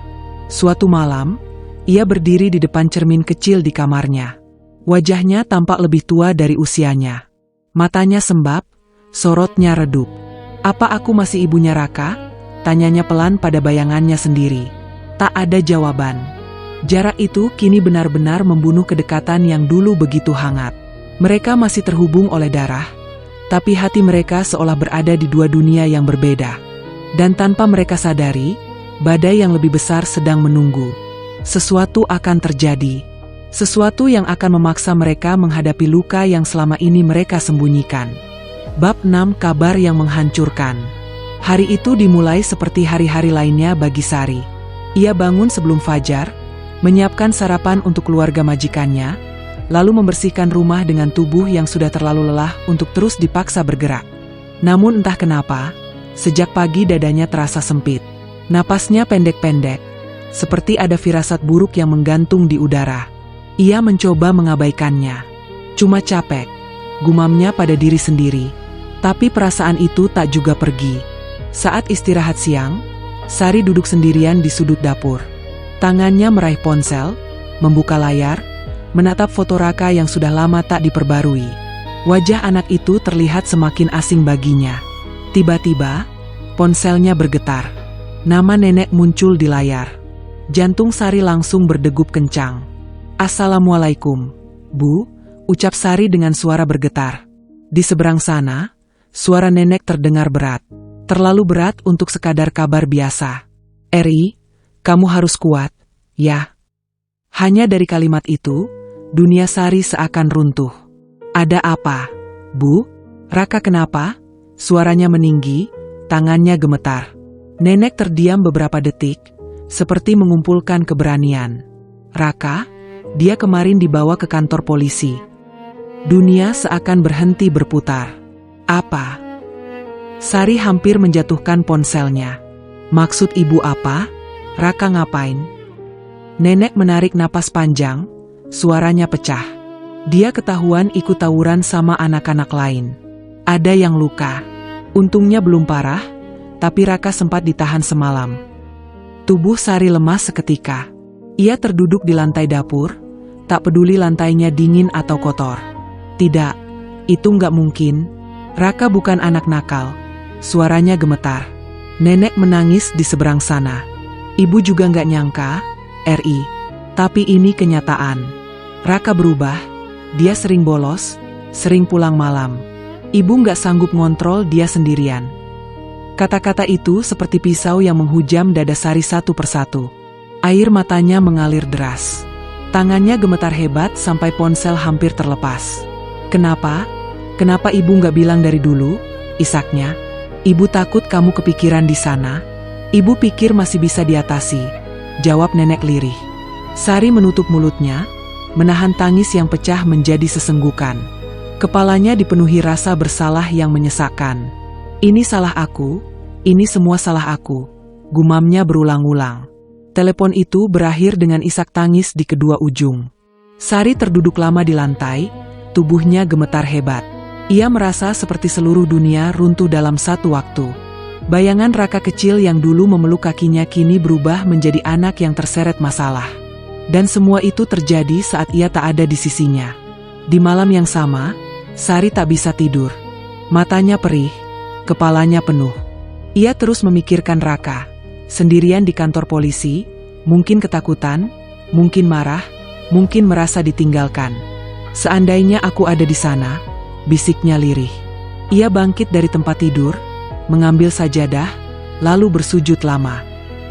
Suatu malam, ia berdiri di depan cermin kecil di kamarnya. Wajahnya tampak lebih tua dari usianya. Matanya sembab, sorotnya redup. "Apa aku masih ibunya Raka?" tanyanya pelan pada bayangannya sendiri. Tak ada jawaban. Jarak itu kini benar-benar membunuh kedekatan yang dulu begitu hangat. Mereka masih terhubung oleh darah, tapi hati mereka seolah berada di dua dunia yang berbeda. Dan tanpa mereka sadari, badai yang lebih besar sedang menunggu. Sesuatu akan terjadi. Sesuatu yang akan memaksa mereka menghadapi luka yang selama ini mereka sembunyikan. Bab 6, kabar yang menghancurkan. Hari itu dimulai seperti hari-hari lainnya bagi Sari. Ia bangun sebelum fajar, menyiapkan sarapan untuk keluarga majikannya, lalu membersihkan rumah dengan tubuh yang sudah terlalu lelah untuk terus dipaksa bergerak. Namun entah kenapa, sejak pagi dadanya terasa sempit. Napasnya pendek-pendek, seperti ada firasat buruk yang menggantung di udara. Ia mencoba mengabaikannya. Cuma capek, gumamnya pada diri sendiri. Tapi perasaan itu tak juga pergi. Saat istirahat siang, Sari duduk sendirian di sudut dapur. Tangannya meraih ponsel, membuka layar, menatap foto Raka yang sudah lama tak diperbarui. Wajah anak itu terlihat semakin asing baginya. Tiba-tiba, ponselnya bergetar. Nama nenek muncul di layar. Jantung Sari langsung berdegup kencang. "Assalamualaikum, Bu," ucap Sari dengan suara bergetar. Di seberang sana, suara nenek terdengar berat. Terlalu berat untuk sekadar kabar biasa. "Eri, kamu harus kuat, ya." Hanya dari kalimat itu, dunia Sari seakan runtuh. "Ada apa, Bu? Raka kenapa?" Suaranya meninggi, tangannya gemetar. Nenek terdiam beberapa detik, seperti mengumpulkan keberanian. "Raka, dia kemarin dibawa ke kantor polisi." Dunia seakan berhenti berputar. "Apa?" Sari hampir menjatuhkan ponselnya. "Maksud ibu apa? Raka ngapain?" Nenek menarik napas panjang, suaranya pecah. Dia ketahuan ikut tawuran sama anak-anak lain. Ada yang luka. Untungnya belum parah, tapi Raka sempat ditahan semalam. Tubuh Sari lemas seketika. Ia terduduk di lantai dapur, tak peduli lantainya dingin atau kotor. "Tidak, itu nggak mungkin. Raka bukan anak nakal." Suaranya gemetar. Nenek menangis di seberang sana. "Ibu juga nggak nyangka, Ri. Tapi ini kenyataan. Raka berubah, dia sering bolos, sering pulang malam. Ibu nggak sanggup ngontrol dia sendirian." Kata-kata itu seperti pisau yang menghujam dada Sari satu persatu. Air matanya mengalir deras. Tangannya gemetar hebat sampai ponsel hampir terlepas. "Kenapa? Kenapa ibu nggak bilang dari dulu?" isaknya. "Ibu takut kamu kepikiran di sana. Ibu pikir masih bisa diatasi," jawab nenek lirih. Sari menutup mulutnya, menahan tangis yang pecah menjadi sesenggukan. Kepalanya dipenuhi rasa bersalah yang menyesakkan. "Ini salah aku, ini semua salah aku," gumamnya berulang-ulang. Telepon itu berakhir dengan isak tangis di kedua ujung. Sari terduduk lama di lantai, tubuhnya gemetar hebat. Ia merasa seperti seluruh dunia runtuh dalam satu waktu. Bayangan Raka kecil yang dulu memeluk kakinya kini berubah menjadi anak yang terseret masalah. Dan semua itu terjadi saat ia tak ada di sisinya. Di malam yang sama, Sari tak bisa tidur. Matanya perih, kepalanya penuh. Ia terus memikirkan Raka. Sendirian di kantor polisi, mungkin ketakutan, mungkin marah, mungkin merasa ditinggalkan. "Seandainya aku ada di sana," bisiknya lirih. Ia bangkit dari tempat tidur, mengambil sajadah, lalu bersujud lama.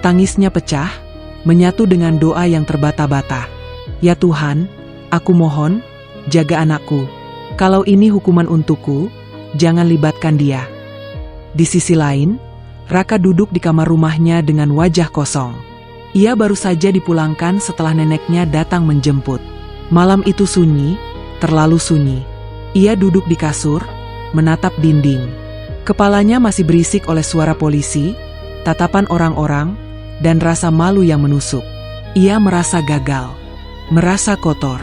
Tangisnya pecah, menyatu dengan doa yang terbata-bata. "Ya Tuhan, aku mohon, jaga anakku. Kalau ini hukuman untukku, jangan libatkan dia." Di sisi lain, Raka duduk di kamar rumahnya dengan wajah kosong. Ia baru saja dipulangkan setelah neneknya datang menjemput. Malam itu sunyi, terlalu sunyi. Ia duduk di kasur, menatap dinding. Kepalanya masih berisik oleh suara polisi, tatapan orang-orang, dan rasa malu yang menusuk. Ia merasa gagal, merasa kotor,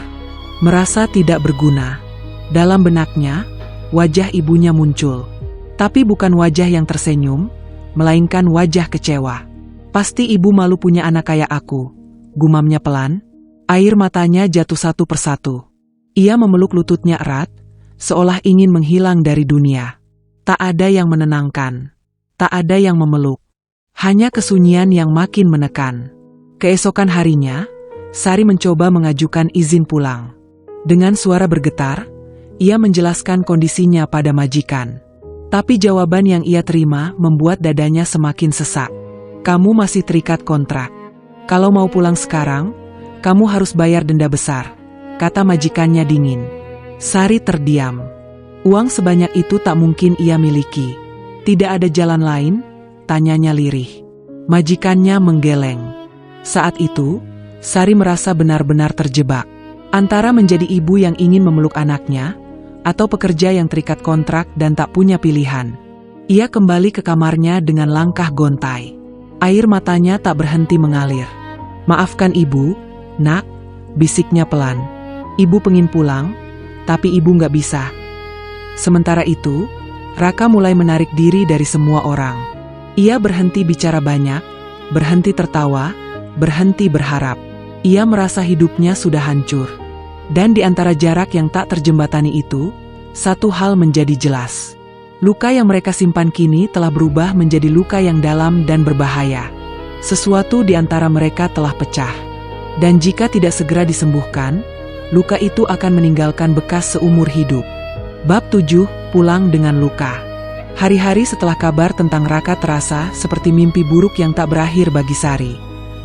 merasa tidak berguna. Dalam benaknya, wajah ibunya muncul. Tapi bukan wajah yang tersenyum, melainkan wajah kecewa. "Pasti ibu malu punya anak kayak aku," gumamnya pelan. Air matanya jatuh satu persatu. Ia memeluk lututnya erat, seolah ingin menghilang dari dunia. Tak ada yang menenangkan. Tak ada yang memeluk. Hanya kesunyian yang makin menekan. Keesokan harinya, Sari mencoba mengajukan izin pulang. Dengan suara bergetar, ia menjelaskan kondisinya pada majikan. Tapi jawaban yang ia terima membuat dadanya semakin sesak. Kamu masih terikat kontrak. Kalau mau pulang sekarang, kamu harus bayar denda besar, kata majikannya dingin. Sari terdiam. Uang sebanyak itu tak mungkin ia miliki. Tidak ada jalan lain, tanyanya lirih. Majikannya menggeleng. Saat itu, Sari merasa benar-benar terjebak. Antara menjadi ibu yang ingin memeluk anaknya, atau pekerja yang terikat kontrak dan tak punya pilihan. Ia kembali ke kamarnya dengan langkah gontai. Air matanya tak berhenti mengalir. Maafkan ibu, nak, bisiknya pelan. Ibu pengin pulang, tapi ibu nggak bisa. Sementara itu, Raka mulai menarik diri dari semua orang. Ia berhenti bicara banyak, berhenti tertawa, berhenti berharap. Ia merasa hidupnya sudah hancur. Dan di antara jarak yang tak terjembatani itu, satu hal menjadi jelas. Luka yang mereka simpan kini telah berubah menjadi luka yang dalam dan berbahaya. Sesuatu di antara mereka telah pecah. Dan jika tidak segera disembuhkan, luka itu akan meninggalkan bekas seumur hidup. Bab 7, Pulang dengan Luka. Hari-hari setelah kabar tentang Raka terasa seperti mimpi buruk yang tak berakhir bagi Sari.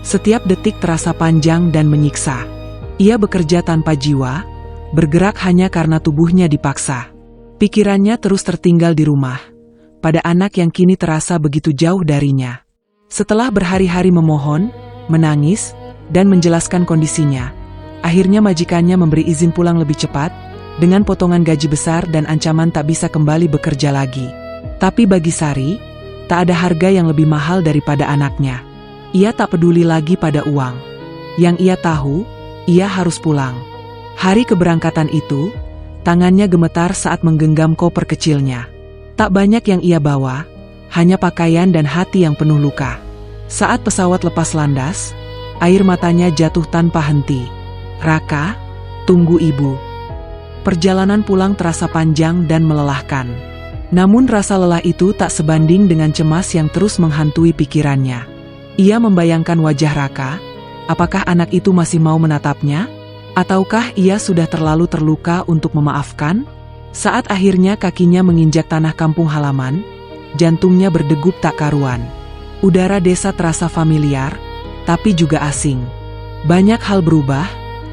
Setiap detik terasa panjang dan menyiksa. Ia bekerja tanpa jiwa, bergerak hanya karena tubuhnya dipaksa. Pikirannya terus tertinggal di rumah, pada anak yang kini terasa begitu jauh darinya. Setelah berhari-hari memohon, menangis, dan menjelaskan kondisinya, akhirnya majikannya memberi izin pulang lebih cepat, dengan potongan gaji besar dan ancaman tak bisa kembali bekerja lagi. Tapi bagi Sari, tak ada harga yang lebih mahal daripada anaknya. Ia tak peduli lagi pada uang. Yang ia tahu, ia harus pulang. Hari keberangkatan itu, tangannya gemetar saat menggenggam koper kecilnya. Tak banyak yang ia bawa, hanya pakaian dan hati yang penuh luka. Saat pesawat lepas landas, air matanya jatuh tanpa henti. Raka, tunggu ibu. Perjalanan pulang terasa panjang dan melelahkan. Namun rasa lelah itu tak sebanding dengan cemas yang terus menghantui pikirannya. Ia membayangkan wajah Raka, apakah anak itu masih mau menatapnya? Ataukah ia sudah terlalu terluka untuk memaafkan? Saat akhirnya kakinya menginjak tanah kampung halaman, jantungnya berdegup tak karuan. Udara desa terasa familiar, tapi juga asing. Banyak hal berubah,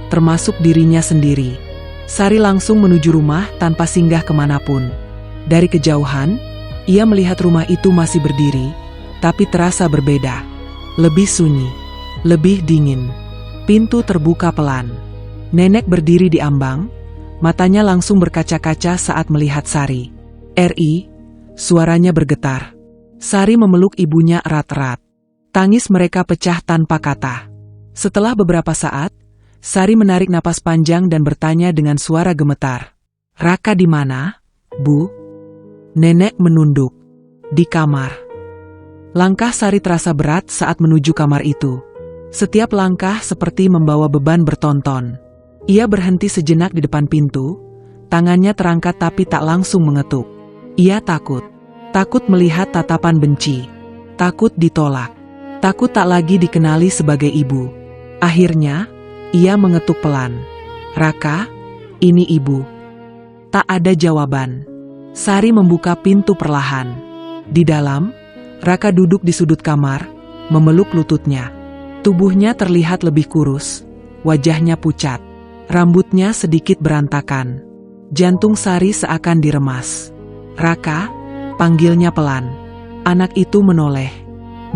termasuk dirinya sendiri. Sari langsung menuju rumah tanpa singgah kemanapun. Dari kejauhan, ia melihat rumah itu masih berdiri, tapi terasa berbeda. Lebih sunyi, lebih dingin. Pintu terbuka pelan. Nenek berdiri di ambang, matanya langsung berkaca-kaca saat melihat Sari. "Ri," suaranya bergetar. Sari memeluk ibunya erat-erat. Tangis mereka pecah tanpa kata. Setelah beberapa saat, Sari menarik napas panjang dan bertanya dengan suara gemetar. "Raka di mana, Bu?" Nenek menunduk. "Di kamar." Langkah Sari terasa berat saat menuju kamar itu. Setiap langkah seperti membawa beban bertonton. Ia berhenti sejenak di depan pintu, tangannya terangkat tapi tak langsung mengetuk. Ia takut. Takut melihat tatapan benci. Takut ditolak. Takut tak lagi dikenali sebagai ibu. Akhirnya, ia mengetuk pelan. "Raka, ini ibu." Tak ada jawaban. Sari membuka pintu perlahan. Di dalam, Raka duduk di sudut kamar, memeluk lututnya. Tubuhnya terlihat lebih kurus, wajahnya pucat. Rambutnya sedikit berantakan. Jantung Sari seakan diremas. "Raka," panggilnya pelan. Anak itu menoleh.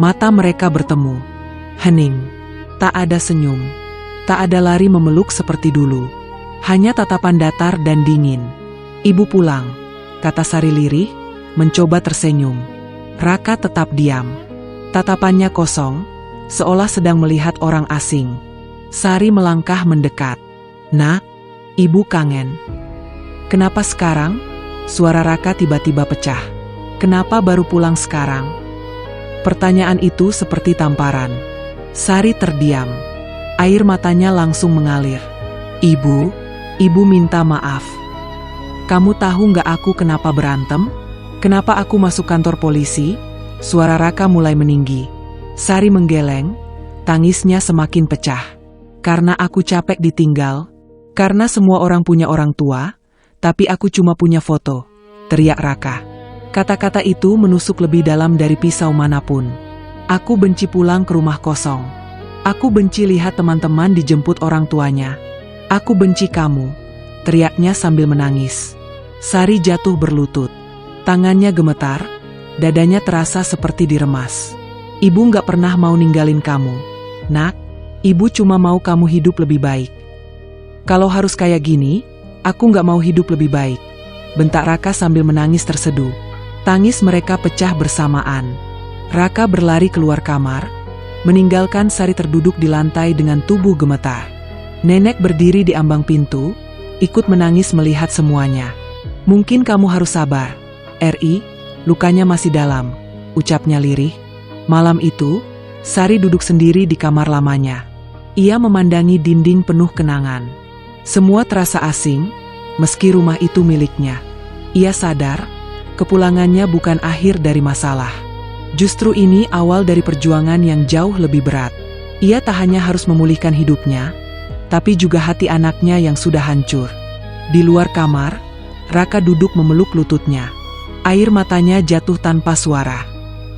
Mata mereka bertemu. Hening. Tak ada senyum. Tak ada lari memeluk seperti dulu. Hanya tatapan datar dan dingin. "Ibu pulang," kata Sari lirih, mencoba tersenyum. Raka tetap diam. Tatapannya kosong, seolah sedang melihat orang asing. Sari melangkah mendekat. "Nak, ibu kangen." "Kenapa sekarang?" Suara Raka tiba-tiba pecah. "Kenapa baru pulang sekarang?" Pertanyaan itu seperti tamparan. Sari terdiam. Air matanya langsung mengalir. Ibu minta maaf." Kamu tahu nggak aku kenapa berantem? Kenapa aku masuk kantor polisi? Suara Raka mulai meninggi. Sari menggeleng, tangisnya semakin pecah. Karena aku capek ditinggal, karena semua orang punya orang tua, tapi aku cuma punya foto, teriak Raka. Kata-kata itu menusuk lebih dalam dari pisau manapun. Aku benci pulang ke rumah kosong. Aku benci lihat teman-teman dijemput orang tuanya. Aku benci kamu, teriaknya sambil menangis. Sari jatuh berlutut. Tangannya gemetar, dadanya terasa seperti diremas. Ibu nggak pernah mau ninggalin kamu. Nak, ibu cuma mau kamu hidup lebih baik. Kalau harus kayak gini, aku nggak mau hidup lebih baik. Bentak Raka sambil menangis terseduh. Tangis mereka pecah bersamaan. Raka berlari keluar kamar, meninggalkan Sari terduduk di lantai dengan tubuh gemetar. Nenek berdiri di ambang pintu, ikut menangis melihat semuanya. Mungkin kamu harus sabar, Ri, lukanya masih dalam, ucapnya lirih. Malam itu, Sari duduk sendiri di kamar lamanya. Ia memandangi dinding penuh kenangan. Semua terasa asing, meski rumah itu miliknya. Ia sadar, kepulangannya bukan akhir dari masalah. Justru ini awal dari perjuangan yang jauh lebih berat. Ia tak hanya harus memulihkan hidupnya, tapi juga hati anaknya yang sudah hancur. Di luar kamar, Raka duduk memeluk lututnya. Air matanya jatuh tanpa suara.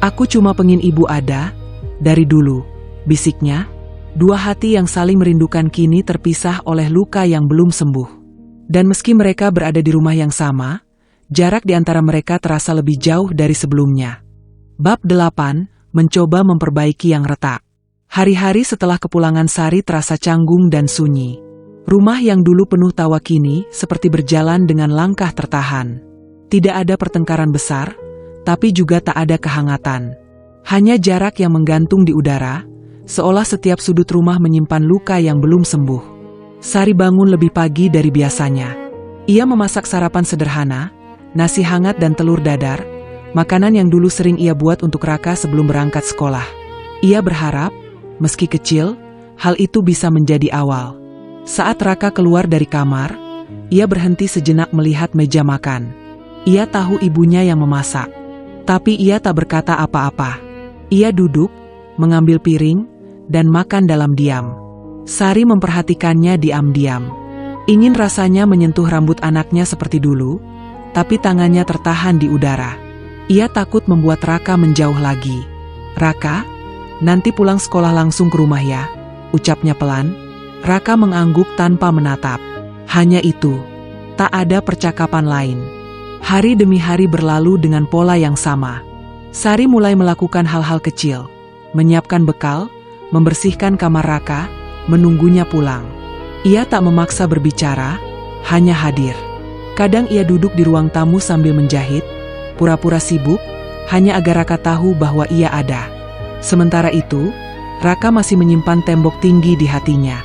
Aku cuma pengen ibu ada, dari dulu, bisiknya. Dua hati yang saling merindukan kini terpisah oleh luka yang belum sembuh. Dan meski mereka berada di rumah yang sama, jarak di antara mereka terasa lebih jauh dari sebelumnya. Bab 8, mencoba memperbaiki yang retak. Hari-hari setelah kepulangan Sari terasa canggung dan sunyi. Rumah yang dulu penuh tawa kini seperti berjalan dengan langkah tertahan. Tidak ada pertengkaran besar, tapi juga tak ada kehangatan. Hanya jarak yang menggantung di udara, seolah setiap sudut rumah menyimpan luka yang belum sembuh. Sari bangun lebih pagi dari biasanya. Ia memasak sarapan sederhana, nasi hangat dan telur dadar, makanan yang dulu sering ia buat untuk Raka sebelum berangkat sekolah. Ia berharap, meski kecil, hal itu bisa menjadi awal. Saat Raka keluar dari kamar, ia berhenti sejenak melihat meja makan. Ia tahu ibunya yang memasak, tapi ia tak berkata apa-apa. Ia duduk, mengambil piring, dan makan dalam diam. Sari memperhatikannya diam-diam. Ingin rasanya menyentuh rambut anaknya seperti dulu, tapi tangannya tertahan di udara. Ia takut membuat Raka menjauh lagi. Raka, nanti pulang sekolah langsung ke rumah ya, ucapnya pelan. Raka mengangguk tanpa menatap. Hanya itu, tak ada percakapan lain. Hari demi hari berlalu dengan pola yang sama. Sari mulai melakukan hal-hal kecil, menyiapkan bekal, membersihkan kamar Raka, menunggunya pulang. Ia tak memaksa berbicara, hanya hadir. Kadang ia duduk di ruang tamu sambil menjahit, pura-pura sibuk, hanya agar Raka tahu bahwa ia ada. Sementara itu, Raka masih menyimpan tembok tinggi di hatinya.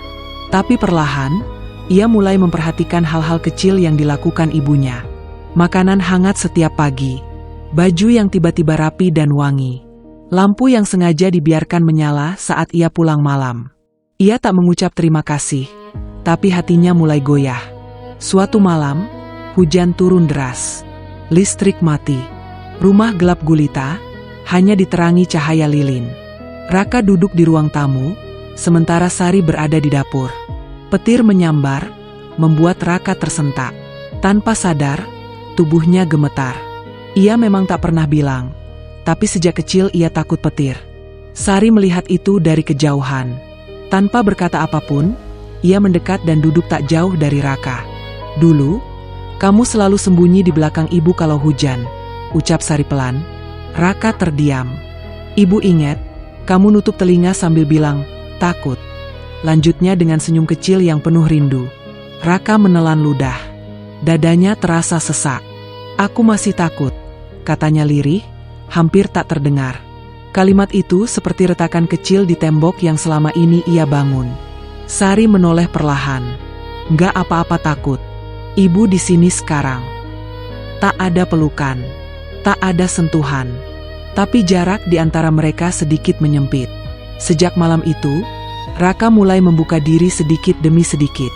Tapi perlahan, ia mulai memperhatikan hal-hal kecil yang dilakukan ibunya. Makanan hangat setiap pagi, baju yang tiba-tiba rapi dan wangi, lampu yang sengaja dibiarkan menyala saat ia pulang malam. Ia tak mengucap terima kasih, tapi hatinya mulai goyah. Suatu malam, hujan turun deras. Listrik mati. Rumah gelap gulita, hanya diterangi cahaya lilin. Raka duduk di ruang tamu, sementara Sari berada di dapur. Petir menyambar, membuat Raka tersentak. Tanpa sadar, tubuhnya gemetar. Ia memang tak pernah bilang, tapi sejak kecil ia takut petir. Sari melihat itu dari kejauhan. Tanpa berkata apapun, ia mendekat dan duduk tak jauh dari Raka. Dulu, kamu selalu sembunyi di belakang ibu kalau hujan, ucap Sari pelan. Raka terdiam. Ibu ingat, kamu nutup telinga sambil bilang, takut. Lanjutnya dengan senyum kecil yang penuh rindu. Raka menelan ludah. Dadanya terasa sesak. Aku masih takut, katanya lirih, hampir tak terdengar. Kalimat itu seperti retakan kecil di tembok yang selama ini ia bangun. Sari menoleh perlahan. Nggak apa-apa takut. Ibu di sini sekarang. Tak ada pelukan, tak ada sentuhan. Tapi jarak di antara mereka sedikit menyempit. Sejak malam itu, Raka mulai membuka diri sedikit demi sedikit.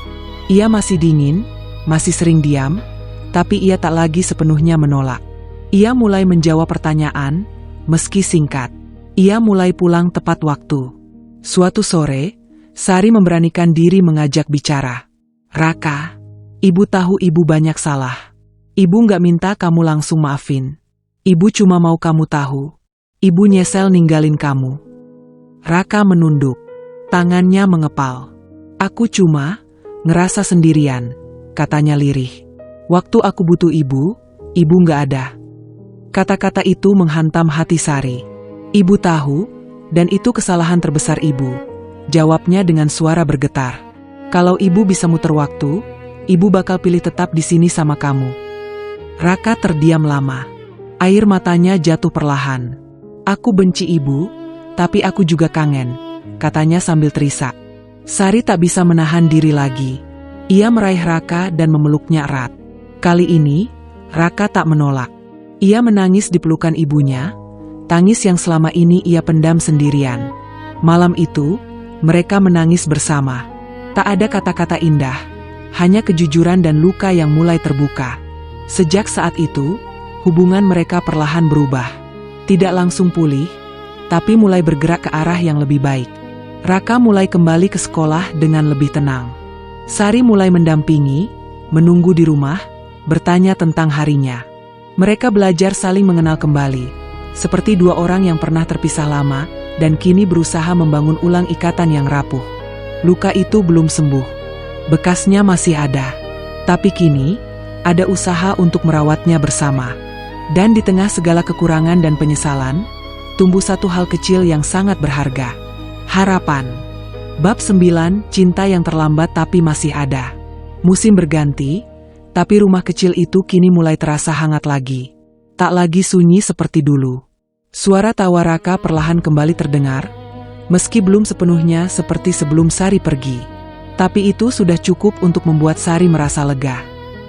Ia masih dingin, masih sering diam, Tapi ia tak lagi sepenuhnya menolak. Ia mulai menjawab pertanyaan, meski singkat. Ia mulai pulang tepat waktu. Suatu sore, Sari memberanikan diri mengajak bicara. "Raka, ibu tahu ibu banyak salah. Ibu nggak minta kamu langsung maafin. Ibu cuma mau kamu tahu. Ibu nyesel ninggalin kamu." Raka menunduk. Tangannya mengepal. "Aku cuma ngerasa sendirian," katanya lirih. "Waktu aku butuh ibu nggak ada." Kata-kata itu menghantam hati Sari. "Ibu tahu, dan itu kesalahan terbesar ibu," jawabnya dengan suara bergetar. "Kalau ibu bisa muter waktu, ibu bakal pilih tetap di sini sama kamu." Raka terdiam lama. Air matanya jatuh perlahan. "Aku benci ibu, tapi aku juga kangen," katanya sambil terisak. Sari tak bisa menahan diri lagi. Ia meraih Raka dan memeluknya erat. Kali ini, Raka tak menolak. Ia menangis di pelukan ibunya, tangis yang selama ini ia pendam sendirian. Malam itu, mereka menangis bersama. Tak ada kata-kata indah, hanya kejujuran dan luka yang mulai terbuka. Sejak saat itu, hubungan mereka perlahan berubah. Tidak langsung pulih, tapi mulai bergerak ke arah yang lebih baik. Raka mulai kembali ke sekolah dengan lebih tenang. Sari mulai mendampingi, menunggu di rumah, bertanya tentang harinya. Mereka belajar saling mengenal kembali, seperti dua orang yang pernah terpisah lama, dan kini berusaha membangun ulang ikatan yang rapuh. Luka itu belum sembuh. Bekasnya masih ada. Tapi kini, ada usaha untuk merawatnya bersama. Dan di tengah segala kekurangan dan penyesalan, tumbuh satu hal kecil yang sangat berharga. Harapan. Bab 9, cinta yang terlambat tapi masih ada. Musim berganti, tapi rumah kecil itu kini mulai terasa hangat lagi. Tak lagi sunyi seperti dulu. Suara tawa Raka perlahan kembali terdengar, meski belum sepenuhnya seperti sebelum Sari pergi. Tapi itu sudah cukup untuk membuat Sari merasa lega.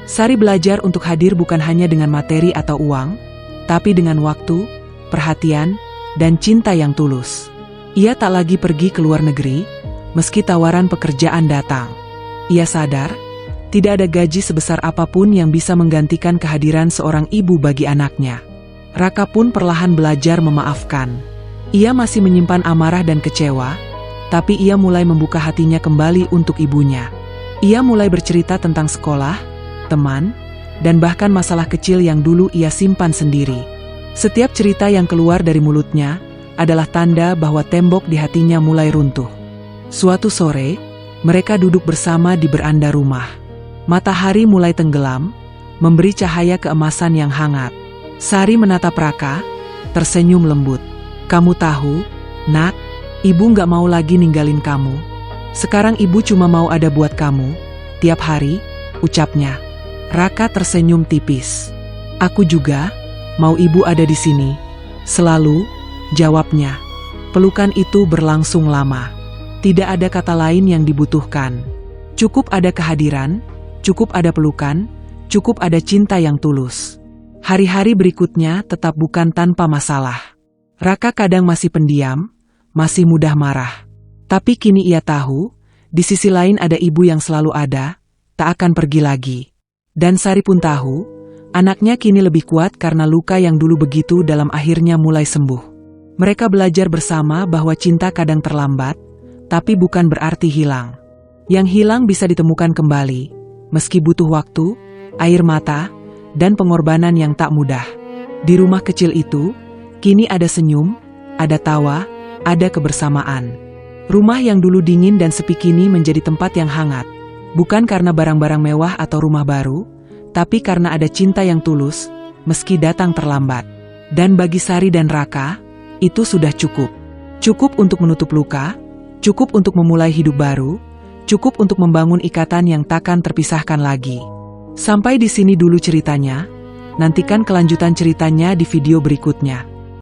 Sari belajar untuk hadir bukan hanya dengan materi atau uang, tapi dengan waktu, perhatian, dan cinta yang tulus. Ia tak lagi pergi ke luar negeri, meski tawaran pekerjaan datang. Ia sadar, tidak ada gaji sebesar apapun yang bisa menggantikan kehadiran seorang ibu bagi anaknya. Raka pun perlahan belajar memaafkan. Ia masih menyimpan amarah dan kecewa, tapi ia mulai membuka hatinya kembali untuk ibunya. Ia mulai bercerita tentang sekolah, teman, dan bahkan masalah kecil yang dulu ia simpan sendiri. Setiap cerita yang keluar dari mulutnya adalah tanda bahwa tembok di hatinya mulai runtuh. Suatu sore, mereka duduk bersama di beranda rumah. Matahari mulai tenggelam, memberi cahaya keemasan yang hangat. Sari menatap Raka, tersenyum lembut. "Kamu tahu, Nak, ibu nggak mau lagi ninggalin kamu. Sekarang ibu cuma mau ada buat kamu, tiap hari," ucapnya. Raka tersenyum tipis. "Aku juga mau ibu ada di sini. Selalu," jawabnya. Pelukan itu berlangsung lama. Tidak ada kata lain yang dibutuhkan. Cukup ada kehadiran, cukup ada pelukan, cukup ada cinta yang tulus. Hari-hari berikutnya tetap bukan tanpa masalah. Raka kadang masih pendiam, masih mudah marah. Tapi kini ia tahu, di sisi lain ada ibu yang selalu ada, tak akan pergi lagi. Dan Sari pun tahu, anaknya kini lebih kuat karena luka yang dulu begitu dalam akhirnya mulai sembuh. Mereka belajar bersama bahwa cinta kadang terlambat, tapi bukan berarti hilang. Yang hilang bisa ditemukan kembali, meski butuh waktu, air mata, dan pengorbanan yang tak mudah. Di rumah kecil itu, kini ada senyum, ada tawa, ada kebersamaan. Rumah yang dulu dingin dan sepi kini menjadi tempat yang hangat. Bukan karena barang-barang mewah atau rumah baru, tapi karena ada cinta yang tulus, meski datang terlambat. Dan bagi Sari dan Raka, itu sudah cukup. Cukup untuk menutup luka, cukup untuk memulai hidup baru, cukup untuk membangun ikatan yang takkan terpisahkan lagi. Sampai di sini dulu ceritanya. Nantikan kelanjutan ceritanya di video berikutnya.